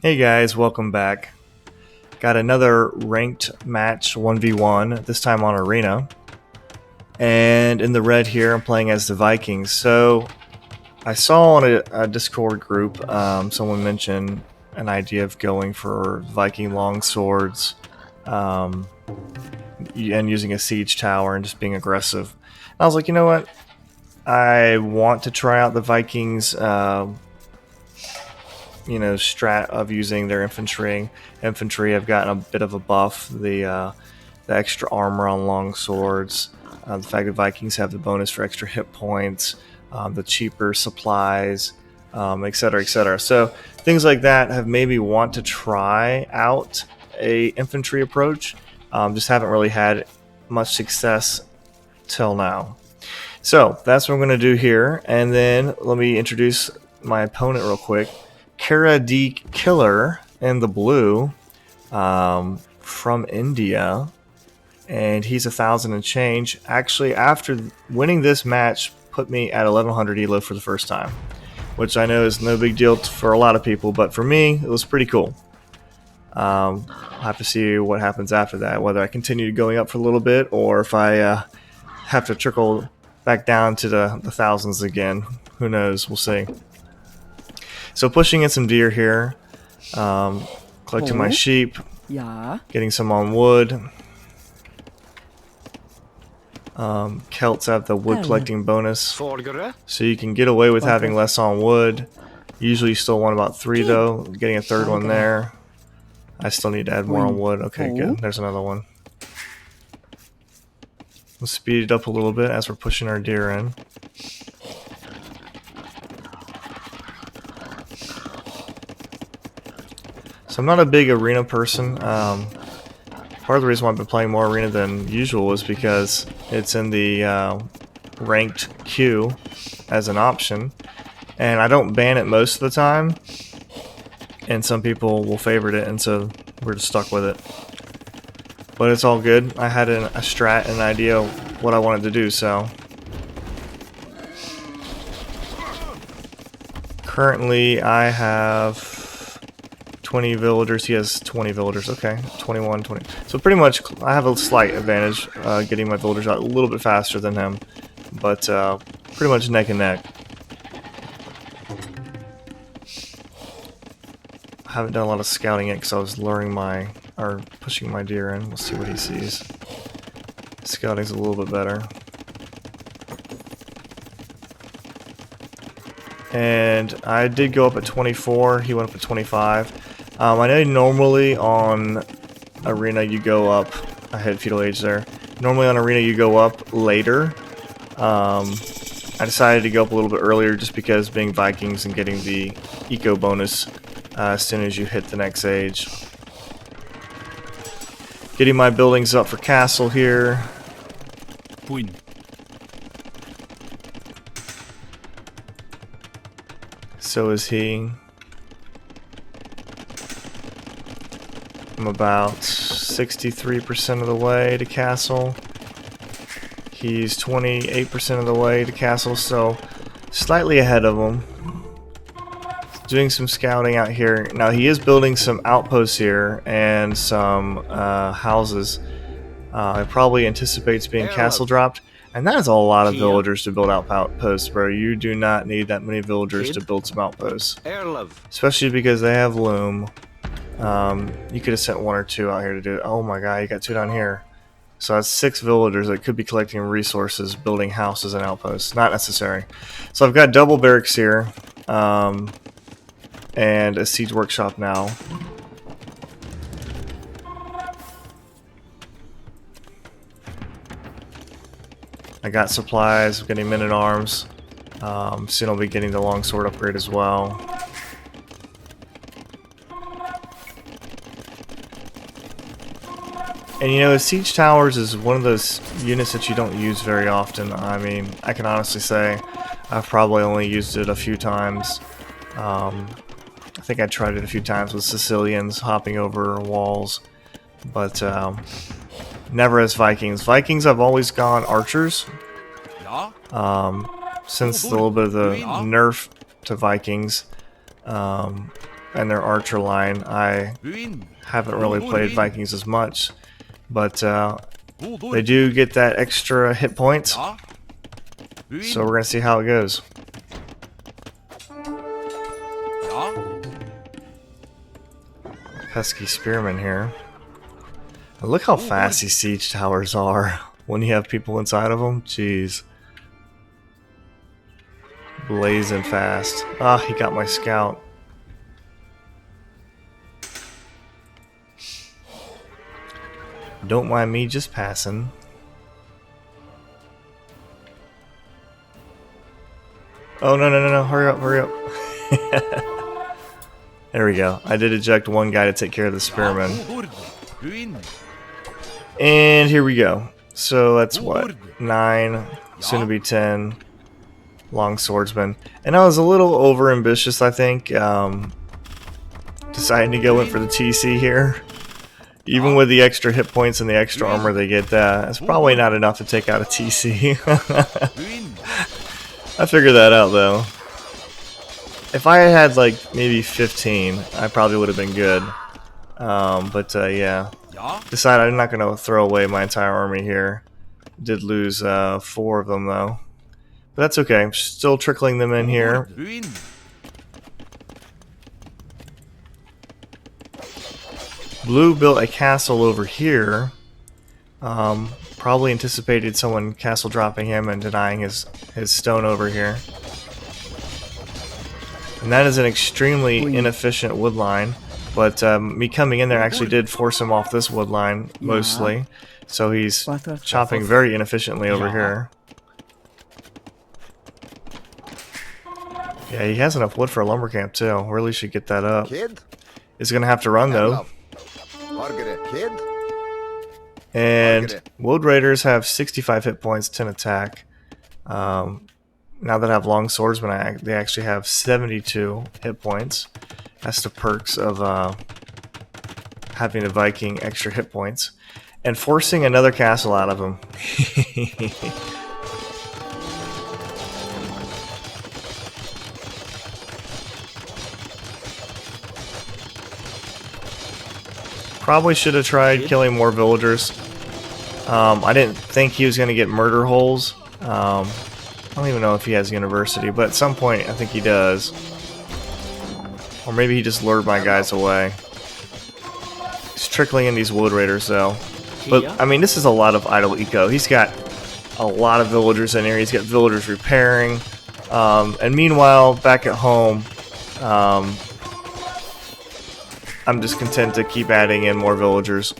Hey guys, welcome back. Got another ranked match 1v1, this time on Arena. And in the red here, I'm playing as the Vikings. So I saw on a Discord group someone mention an idea of going for Viking Longswords and using a siege tower and just being aggressive. And I was like, you know what? I want to try out the Vikings strat of using their infantry. I've gotten a bit of a buff. The extra armor on long swords, the fact that Vikings have the bonus for extra hit points, the cheaper supplies, etc., etc. So things like that have made me want to try out a infantry approach. Just haven't really had much success till now. So that's what I'm going to do here, and then let me introduce my opponent real quick. Kara D Killer in the blue, from India, and he's 1,000 and change. Actually, after winning this match, put me at 1100 elo for the first time, which I know is no big deal for a lot of people, but for me, it was pretty cool. I'll have to see what happens after that, whether I continue going up for a little bit or if I have to trickle back down to the thousands again. Who knows? We'll see. So pushing in some deer here, collecting my sheep, getting some on wood. Celts have the wood collecting bonus, so you can get away with having less on wood. Usually you still want about 3 though, getting a third one there. I still need to add more on wood. Okay, good. There's another one. We'll speed it up a little bit as we're pushing our deer in. So I'm not a big arena person. Part of the reason why I've been playing more arena than usual is because it's in the ranked queue as an option, and I don't ban it most of the time, and some people will favorite it, and so we're just stuck with it. But it's all good. I had a strat and an idea of what I wanted to do, so currently I have 20 villagers. He has 20 villagers. Okay, 21, 20. So pretty much I have a slight advantage getting my villagers out a little bit faster than him, but pretty much neck and neck. I haven't done a lot of scouting yet because I was pushing my deer in. We'll see what he sees. Scouting's a little bit better. And I did go up at 24. He went up at 25. I know normally on Arena you go up. I had feudal age there. Normally on Arena you go up later. I decided to go up a little bit earlier just because being Vikings and getting the eco bonus as soon as you hit the next age. Getting my buildings up for castle here. Point. So is he. I'm about 63% of the way to castle. He's 28% of the way to castle, so slightly ahead of him. Doing some scouting out here. Now he is building some outposts here and some houses. It probably anticipates being castle dropped. And that is a lot of villagers to build outposts, bro. You do not need that many villagers to build some outposts. Especially because they have loom. You could have sent 1 or 2 out here to do it. Oh my god, you got 2 down here. So that's 6 villagers that could be collecting resources, building houses and outposts. Not necessary. So I've got double barracks here. And a siege workshop now. I got supplies, I'm getting men-at-arms. Soon I'll be getting the longsword upgrade as well. And you know, siege towers is one of those units that you don't use very often. I mean, I can honestly say I've probably only used it a few times. I think I tried it a few times with Sicilians hopping over walls, but never as Vikings. Vikings, I've always gone archers. Since a little bit of the nerf to Vikings, and their archer line. I Buin. haven't really played Vikings as much, but they do get that extra hit points, Ja. Buin. so we're gonna see how it goes. Ja. Pesky spearmen here. And look how fast these siege towers are when you have people inside of them. Jeez. Blazing fast. Ah, he got my scout. Don't mind me just passing. Oh, no, no, no, no. Hurry up, hurry up. There we go. I did eject one guy to take care of the spearmen. Buin. And here we go. So that's what? 9, soon to be 10 Longswordsmen. And I was a little over ambitious, I think, deciding to go in for the TC here. Even with the extra hit points and the extra armor they get, it's probably not enough to take out a TC. I figured that out, though. If I had, like, maybe 15, I probably would have been good. Yeah. Decided I'm not going to throw away my entire army here. Did lose 4 of them, though. But that's okay. I'm still trickling them in here. Blue built a castle over here. Probably anticipated someone castle dropping him and denying his stone over here. And that is an extremely inefficient wood line. But me coming in there actually did force him off this wood line, mostly. So he's chopping very inefficiently over here. Yeah, he has enough wood for a lumber camp, too. Really should get that up. He's going to have to run, though. And Wood Raiders have 65 hit points, 10 attack. Now that I have long swordsmen, they actually have 72 hit points. That's the perks of having a Viking extra hit points. And forcing another castle out of him. Probably should have tried killing more villagers. I didn't think he was going to get murder holes. I don't even know if he has university, but at some point I think he does. Or maybe he just lured my guys away. He's trickling in these wood raiders though. But I mean, this is a lot of idle eco. He's got a lot of villagers in here. He's got villagers repairing. And meanwhile, back at home, I'm just content to keep adding in more villagers.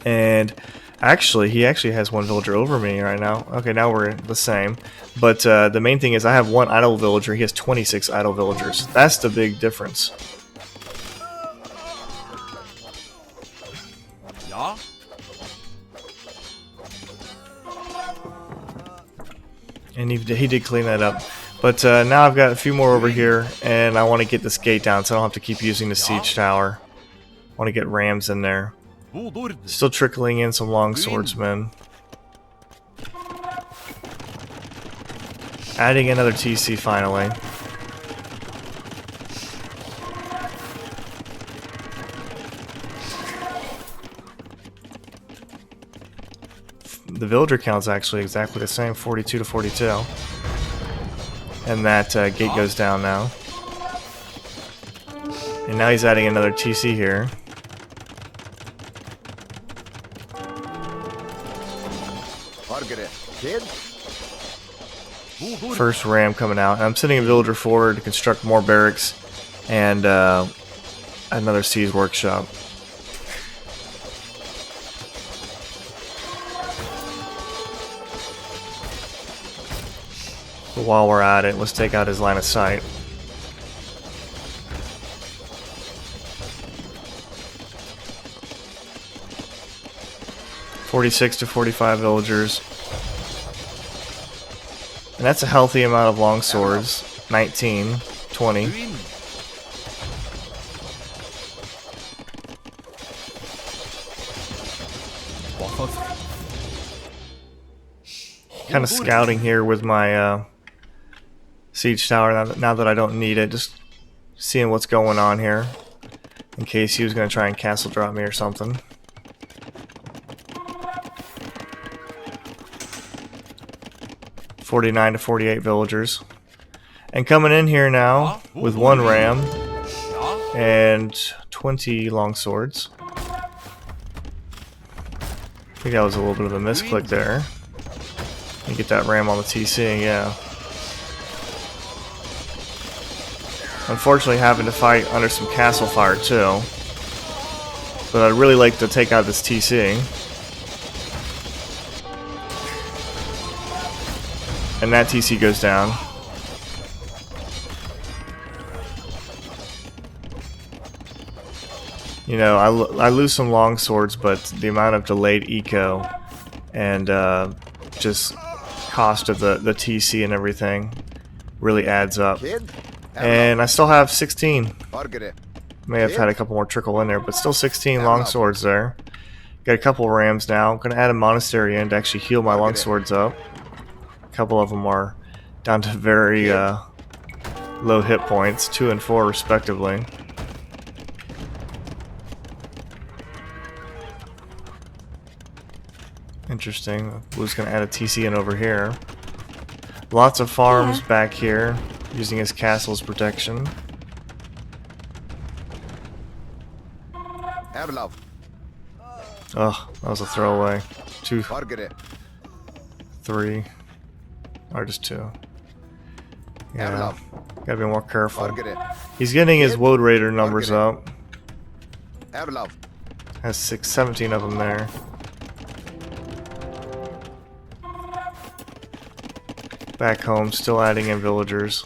And actually, he actually has one villager over me right now. Okay, now we're the same. But the main thing is I have one idle villager. He has 26 idle villagers. That's the big difference. Ja. And he did clean that up. But now I've got a few more over here, and I want to get this gate down so I don't have to keep using the siege tower. I want to get rams in there. Still trickling in some long swordsmen. Adding another TC finally. The villager count's actually exactly the same, 42 to 42. And that gate goes down now. And now he's adding another TC here. First ram coming out. And I'm sending a villager forward to construct more barracks and another siege workshop. But while we're at it, let's take out his line of sight. (46 to 45 villagers). And that's a healthy amount of longswords. 19, 20. Kind of scouting here with my siege tower now that I don't need it. Just seeing what's going on here, in case he was going to try and castle drop me or something. (49 to 48 villagers). And coming in here now with 1 ram and 20 longswords. I think that was a little bit of a misclick there. You get that ram on the TC, yeah. Unfortunately having to fight under some castle fire too. But I'd really like to take out this TC. And that TC goes down. You know, I lose some longswords, but the amount of delayed eco and just cost of the TC and everything really adds up. And I still have 16. May have had a couple more trickle in there, but still 16 longswords there. Got a couple rams now. I'm going to add a monastery in to actually heal my longswords up. A couple of them are down to very low hit points, 2 and 4 respectively. Interesting. Blue's going to add a TC in over here. Lots of farms back here, using his castle's protection. Oh, that was a throwaway. 2, 3, or just 2. Yeah, gotta be more careful. He's getting his Woad Raider numbers up. Has 17 of them there. Back home, still adding in villagers.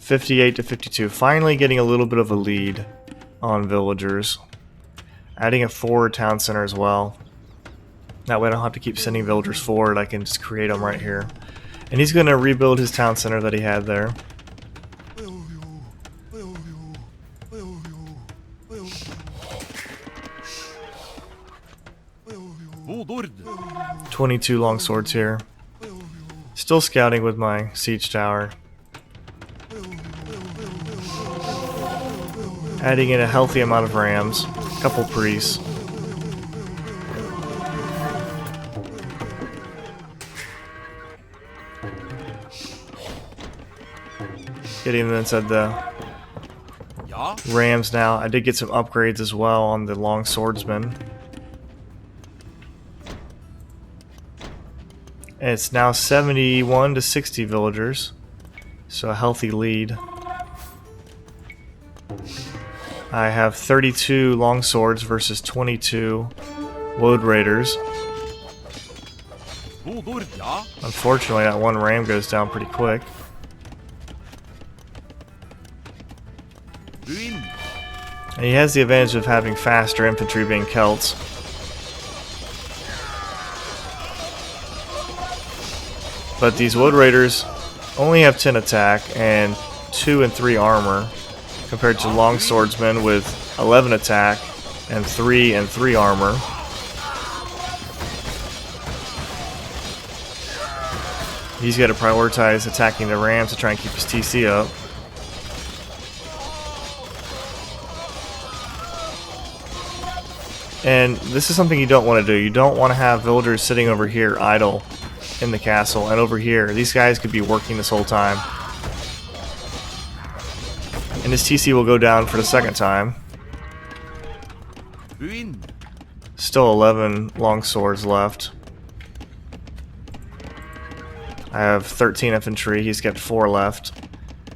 58 to 52. Finally getting a little bit of a lead on villagers. Adding a forward town center as well. That way I don't have to keep sending villagers forward. I can just create them right here. And he's going to rebuild his town center that he had there. Lord. 22 longswords here. Still scouting with my siege tower. Adding in a healthy amount of rams. A couple priests. Getting them inside the rams now. I did get some upgrades as well on the long swordsman. And it's now 71 to 60 villagers. So a healthy lead. I have 32 longswords versus 22 Woad Raiders. Unfortunately, that 1 ram goes down pretty quick. And he has the advantage of having faster infantry being Celts. But these Woad Raiders only have 10 attack and 2 and 3 armor, compared to longswordsmen with 11 attack and 3 and 3 armor. He's got to prioritize attacking the rams to try and keep his TC up. And this is something you don't want to do. You don't want to have villagers sitting over here idle in the castle, and over here these guys could be working this whole time, and his TC will go down for the second time. Still 11 longswords left. I have 13 infantry. He's got 4 left,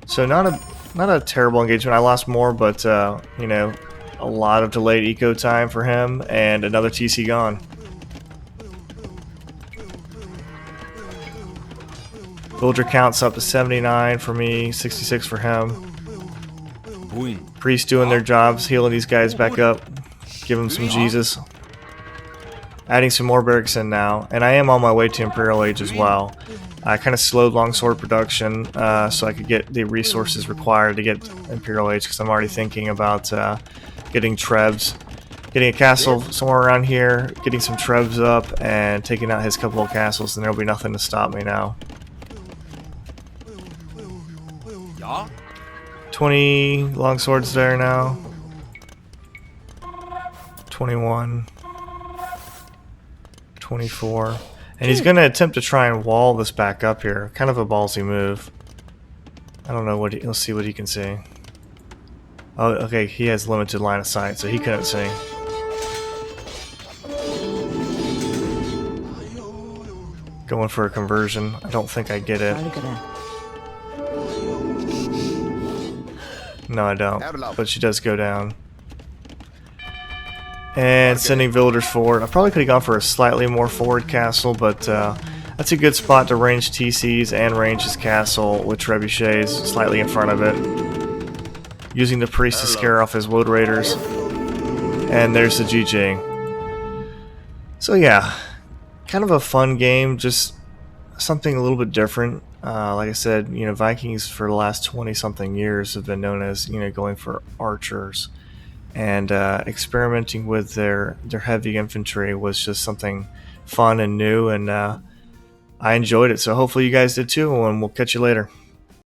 so not a terrible engagement. I lost more, but you know, a lot of delayed eco time for him, and another TC gone. Villager count's up to 79 for me, 66 for him. Priests doing their jobs, healing these guys back up. Give them some Jesus. Adding some more barracks in now. And I am on my way to Imperial Age as well. I kind of slowed longsword production so I could get the resources required to get Imperial Age, because I'm already thinking about getting Trebs. Getting a castle somewhere around here, getting some Trebs up, and taking out his couple of castles, and there'll be nothing to stop me now. 20 longswords there now. 21. 24. And he's going to attempt to try and wall this back up here. Kind of a ballsy move. I don't know what let's see what he can see. Oh, okay, he has limited line of sight, so he couldn't see. Going for a conversion. I don't think I get it. No, I don't. But she does go down. And sending villagers forward. I probably could have gone for a slightly more forward castle, but that's a good spot to range TCs and range his castle with trebuchets slightly in front of it. Using the priest to scare off his wood raiders. And there's the GG. So yeah, kind of a fun game, just something a little bit different. Like I said, you know, Vikings for the last 20-something years have been known as, you know, going for archers. And experimenting with their heavy infantry was just something fun and new, and I enjoyed it. So hopefully you guys did too, and we'll catch you later.